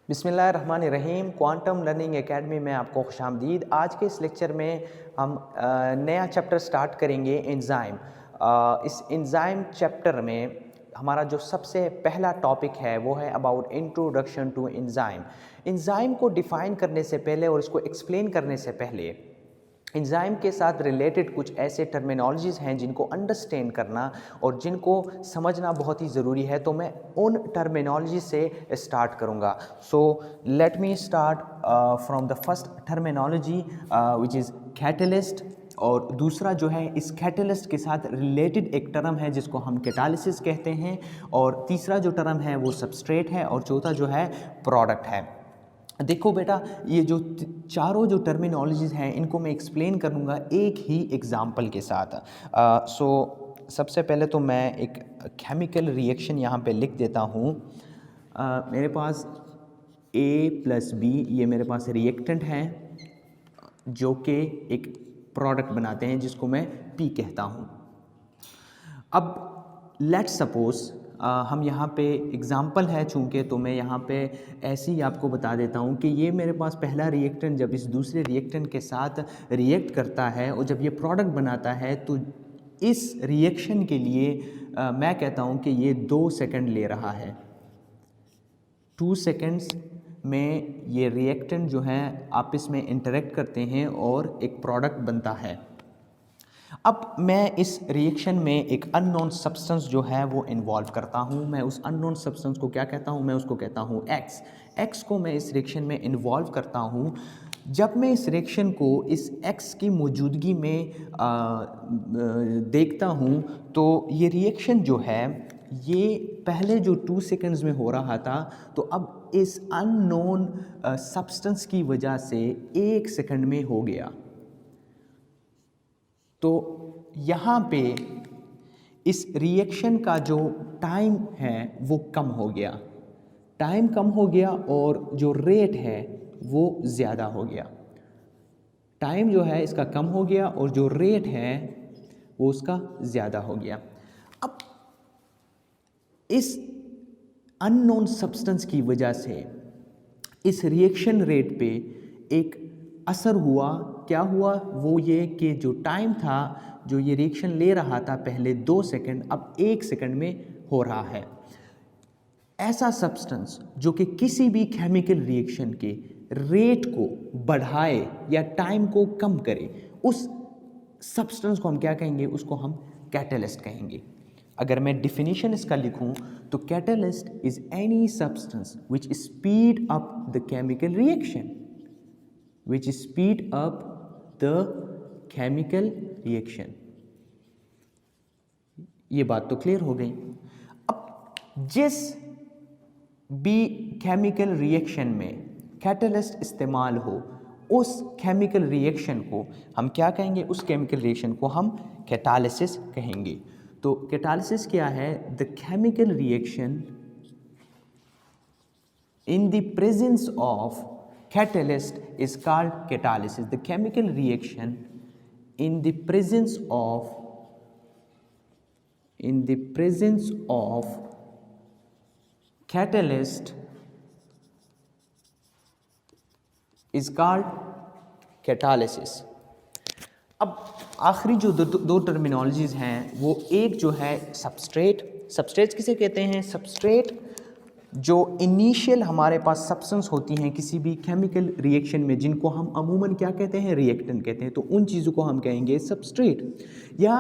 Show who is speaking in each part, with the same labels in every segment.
Speaker 1: बिस्मिल्लाहिर्रहमानिर्रहीम। Quantum learning academy में आपको खुशामदीद। आज के इस लेक्चर में हम नया चैप्टर स्टार्ट करेंगे एंजाइम। इस एंजाइम चैप्टर में हमारा जो सबसे पहला टॉपिक है वो है about introduction to enzyme. Enzyme को डिफ़ाइन करने से पहले और इसको एक्सप्लेन करने से पहले एंजाइम के साथ रिलेटेड कुछ ऐसे टर्मिनोलॉजीज़ हैं जिनको अंडरस्टैंड करना और जिनको समझना बहुत ही ज़रूरी है, तो मैं उन टर्मिनोलॉजी से स्टार्ट करूँगा। So let me start from the first terminology which is catalyst. और दूसरा जो है, इस कैटलिस्ट के साथ रिलेटेड एक टर्म है जिसको हम कैटालिसिस कहते हैं, और तीसरा जो टर्म है वो सबस्ट्रेट है, और चौथा जो है प्रोडक्ट है। देखो बेटा, ये जो चारों जो टर्मिनोलॉजीज़ हैं इनको मैं एक्सप्लेन करूँगा एक ही एग्ज़ाम्पल के साथ। सबसे पहले तो मैं एक केमिकल रिएक्शन यहाँ पे लिख देता हूँ। मेरे पास A+B ये मेरे पास रिएक्टेंट हैं जो कि एक प्रोडक्ट बनाते हैं जिसको मैं P कहता हूँ। अब लेट्स सपोज़ हम यहाँ पे एग्ज़ाम्पल है चूँकि, तो मैं यहाँ पे ऐसे ही आपको बता देता हूँ कि ये मेरे पास पहला रिएक्टेंट जब इस दूसरे रिएक्टेंट के साथ रिएक्ट करता है और जब ये प्रोडक्ट बनाता है, तो इस रिएक्शन के लिए मैं कहता हूँ कि ये 2 सेकंड ले रहा है। 2 सेकंड्स में ये रिएक्टेंट जो है आपस में इंटरेक्ट करते हैं और एक प्रोडक्ट बनता है। अब मैं इस रिएक्शन में एक अननोन सब्सटेंस जो है वो इन्वॉल्व करता हूँ। मैं उस अननोन सब्सटेंस को क्या कहता हूँ? मैं उसको कहता हूँ X। X को मैं इस रिएक्शन में इन्वॉल्व करता हूँ। जब मैं इस रिएक्शन को इस X की मौजूदगी में देखता हूँ, तो ये रिएक्शन जो है ये पहले जो 2 सेकंड्स में हो रहा था, तो अब इस अननोन सब्सटेंस की वजह से 1 सेकंड में हो गया। तो यहाँ पे इस रिएक्शन का जो टाइम है वो कम हो गया, टाइम कम हो गया, और जो रेट है वो ज़्यादा हो गया। टाइम जो है इसका कम हो गया और जो रेट है वो उसका ज़्यादा हो गया। अब इस अननोन सब्सटेंस की वजह से इस रिएक्शन रेट पे एक असर हुआ। क्या हुआ? वो ये कि जो टाइम था जो ये रिएक्शन ले रहा था पहले 2 सेकंड, अब 1 सेकंड में हो रहा है। ऐसा सब्सटेंस जो कि किसी भी केमिकल रिएक्शन के रेट को बढ़ाए या टाइम को कम करे, उस सब्सटेंस को हम क्या कहेंगे? उसको हम कैटलिस्ट कहेंगे। अगर मैं डिफिनीशन इसका लिखूं तो catalyst is any substance which speed up the chemical reaction, which speed up the chemical reaction। ये बात तो क्लियर हो गई। अब जिस भी केमिकल रिएक्शन में कैटलिस्ट इस्तेमाल हो, उस केमिकल रिएक्शन को हम क्या कहेंगे? उस केमिकल रिएक्शन को हम कैटालिसिस कहेंगे। तो कैटालिसिस क्या है? The chemical reaction in the presence of catalyst is called catalysis। The chemical reaction in the presence of catalyst is called catalysis। अब आखिरी जो दो टर्मिनोलॉजीज़ हैं वो एक जो है सबस्ट्रेट किसे कहते हैं? सबस्ट्रेट जो इनिशियल हमारे पास सब्सटेंस होती हैं किसी भी केमिकल रिएक्शन में, जिनको हम अमूमन क्या कहते हैं? रिएक्टेंट कहते हैं। तो उन चीज़ों को हम कहेंगे सबस्ट्रेट। या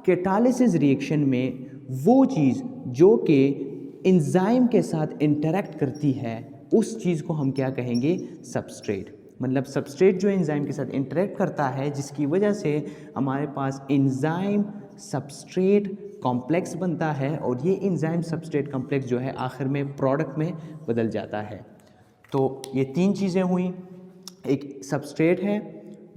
Speaker 1: कैटालिसिस रिएक्शन में वो चीज़ जो कि एंजाइम के साथ इंटरेक्ट करती है, उस चीज़ को हम क्या कहेंगे? सबस्ट्रेट। मतलब सबस्ट्रेट जो एंजाइम के साथ इंटरेक्ट करता है, जिसकी वजह से हमारे पास एंजाइम सबस्ट्रेट कॉम्प्लेक्स बनता है, और ये एंजाइम सबस्ट्रेट कॉम्प्लेक्स जो है आखिर में प्रोडक्ट में बदल जाता है। तो ये 3 चीज़ें हुई। एक सबस्ट्रेट है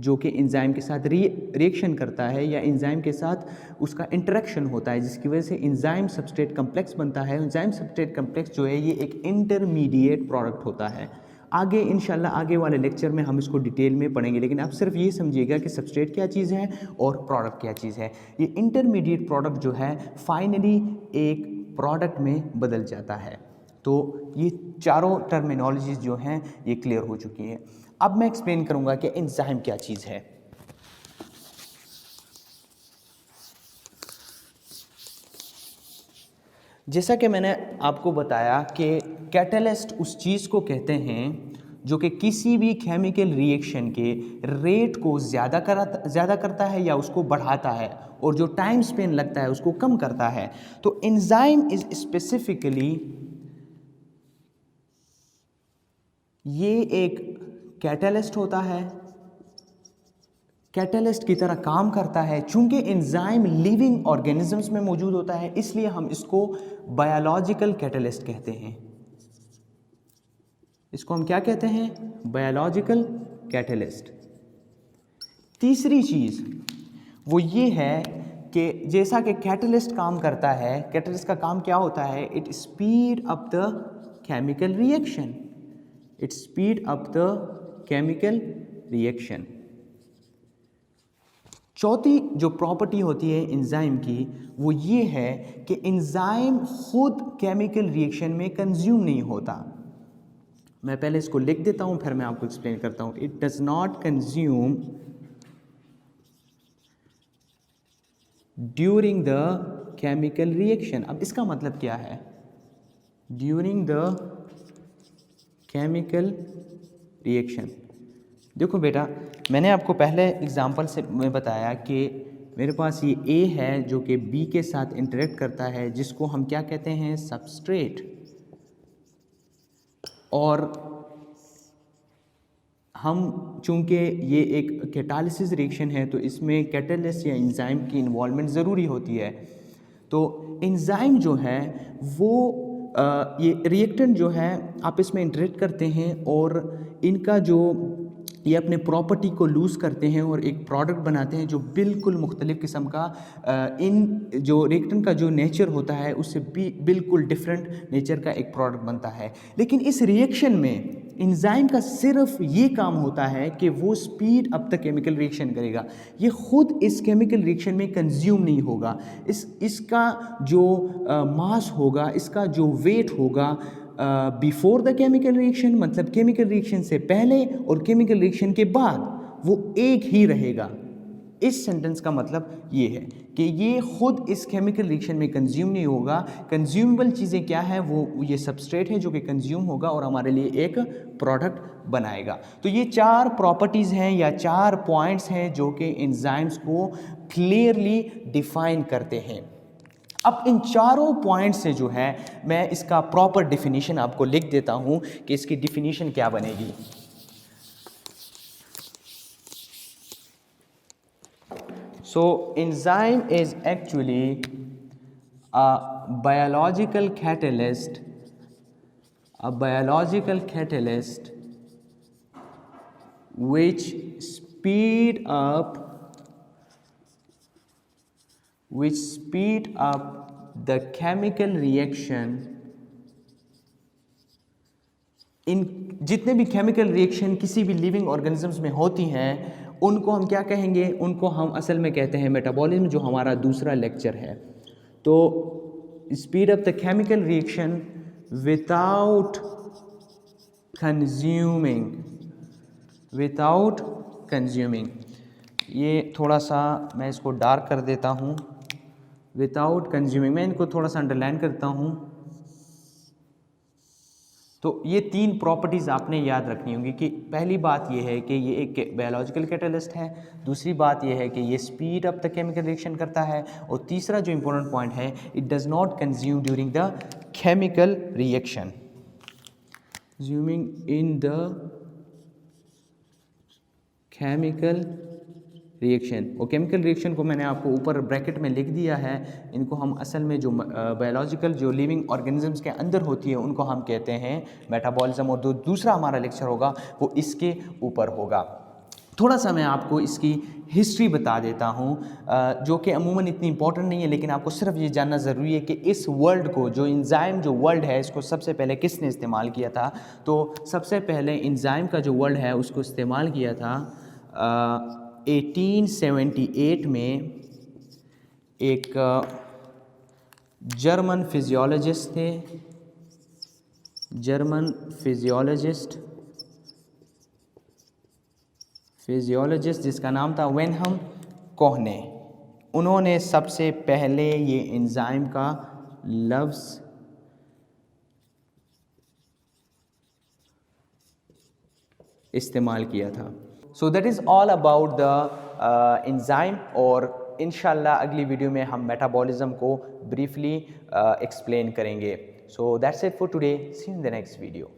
Speaker 1: जो कि एंजाइम के साथ रिएक्शन करता है या एंजाइम के साथ उसका इंटरेक्शन होता है, जिसकी वजह से एंजाइम सबस्ट्रेट कॉम्प्लेक्स बनता है। एंजाइम सबस्ट्रेट कॉम्प्लेक्स जो है ये एक इंटरमीडिएट प्रोडक्ट होता है। आगे इंशाल्लाह आगे वाले लेक्चर में हम इसको डिटेल में पढ़ेंगे, लेकिन आप सिर्फ ये समझिएगा कि सबस्ट्रेट क्या चीज़ है और प्रोडक्ट क्या चीज़ है। ये इंटरमीडिएट प्रोडक्ट जो है फाइनली एक प्रोडक्ट में बदल जाता है। तो ये चारों टर्मिनोलॉजीज जो हैं ये क्लियर हो चुकी हैं। अब मैं एक्सप्लेन करूँगा कि एंजाइम क्या चीज़ है। जैसा कि मैंने आपको बताया कि कैटलिस्ट उस चीज़ को कहते हैं जो कि किसी भी केमिकल रिएक्शन के रेट को ज़्यादा करता है या उसको बढ़ाता है, और जो टाइम स्पेन लगता है उसको कम करता है। तो एंजाइम इज स्पेसिफिकली ये एक कैटलिस्ट होता है, कैटलिस्ट की तरह काम करता है। चूंकि एंजाइम लिविंग ऑर्गेनिजम्स में मौजूद होता है इसलिए हम इसको बायोलॉजिकल कैटलिस्ट कहते हैं। इसको हम क्या कहते हैं? Biological catalyst. तीसरी चीज़ वो ये है कि जैसा कि कैटलिस्ट काम करता है, कैटलिस्ट का काम क्या होता है? It speed up the chemical reaction, it speed up the chemical reaction. चौथी जो प्रॉपर्टी होती है एंजाइम की वो ये है कि एंजाइम खुद केमिकल रिएक्शन में कंज्यूम नहीं होता। मैं पहले इसको लिख देता हूं फिर मैं आपको एक्सप्लेन करता हूं। It does not consume during the chemical reaction. अब इसका मतलब क्या है? During the chemical reaction. देखो बेटा, मैंने आपको पहले एग्जांपल से मैं बताया कि मेरे पास ये A है जो कि B के साथ इंटरेक्ट करता है, जिसको हम क्या कहते हैं? सबस्ट्रेट। और हम चूंकि ये एक कैटालिसिस रिएक्शन है तो इसमें कैटलिस्ट या एंजाइम की इन्वॉल्वमेंट ज़रूरी होती है। तो एंजाइम जो है वो ये रिएक्टेंट जो है आपस में इंटरेक्ट करते हैं और इनका जो ये अपने प्रॉपर्टी को लूज़ करते हैं और एक प्रोडक्ट बनाते हैं जो बिल्कुल मुख्तलिफ किस्म का इन जो रिएक्टेंट का जो नेचर होता है उससे बिल्कुल डिफरेंट नेचर का एक प्रोडक्ट बनता है। लेकिन इस रिएक्शन में एंजाइम का सिर्फ ये काम होता है कि वो स्पीड अप तक केमिकल रिएक्शन करेगा, ये खुद इस केमिकल रिएक्शन में कंज्यूम नहीं होगा। इसका जो मास होगा, इसका जो वेट होगा बिफोर द केमिकल रिएक्शन, मतलब केमिकल रिएक्शन से पहले और केमिकल रिएक्शन के बाद, वो एक ही रहेगा। इस सेंटेंस का मतलब ये है कि ये खुद इस केमिकल रिएक्शन में कंज्यूम नहीं होगा। कंज्यूमेबल चीज़ें क्या है? वो ये सबस्ट्रेट है जो कि कंज्यूम होगा और हमारे लिए एक प्रोडक्ट बनाएगा। तो ये चार प्रॉपर्टीज़ हैं या चार पॉइंट्स हैं जो कि एंजाइम्स को क्लियरली डिफाइन करते हैं। अब इन चारों पॉइंट से जो है मैं इसका प्रॉपर डिफिनीशन आपको लिख देता हूं कि इसकी डिफिनीशन क्या बनेगी। So enzyme is actually a biological catalyst, a biological catalyst which speed up the chemical reaction इन जितने भी केमिकल रिएक्शन किसी भी लिविंग ऑर्गेनिजम्स में होती हैं उनको हम क्या कहेंगे? उनको हम असल में कहते हैं मेटाबॉलिज्म, जो हमारा दूसरा लेक्चर है। तो speed up the chemical reaction without consuming, ये थोड़ा सा मैं इसको डार्क कर देता हूँ। विदाउट कंज्यूमिंग, मैं इनको थोड़ा सा अंडरलाइन करता हूँ। तो ये तीन प्रॉपर्टीज़ आपने याद रखनी होंगी कि पहली बात ये है कि ये एक बायोलॉजिकल कैटलिस्ट है, दूसरी बात ये है कि ये speed up the chemical reaction करता है, और तीसरा जो इंपॉर्टेंट पॉइंट है, it does not consume during the chemical reaction. Consuming in the chemical reaction, और केमिकल रिएक्शन को मैंने आपको ऊपर ब्रैकेट में लिख दिया है। इनको हम असल में जो बायोलॉजिकल जो लिविंग ऑर्गेनिजम्स के अंदर होती है उनको हम कहते हैं मेटाबॉलिज्म, और दूसरा हमारा लेक्चर होगा वो इसके ऊपर होगा। थोड़ा सा मैं आपको इसकी हिस्ट्री बता देता हूँ जो कि अमूमन इतनी इंपॉर्टेंट नहीं है, लेकिन आपको सिर्फ ये जानना ज़रूरी है कि इस वर्ड को, जो एंजाइम जो वर्ड है, इसको सबसे पहले किसने इस्तेमाल किया था। तो सबसे पहले एंजाइम का जो वर्ड है उसको इस्तेमाल किया था 1878 में एक जर्मन फिजियोलॉजिस्ट थे जर्मन फिजियोलॉजिस्ट जिसका नाम था विल्हेल्म कोहने, उन्होंने सबसे पहले ये एंजाइम का लफ्ज़ इस्तेमाल किया था। So that is all about the enzyme, और इंशाल्लाह अगली वीडियो में हम मेटाबॉलिज्म को ब्रीफली एक्सप्लेन करेंगे। So that's it for today, see you in the next video.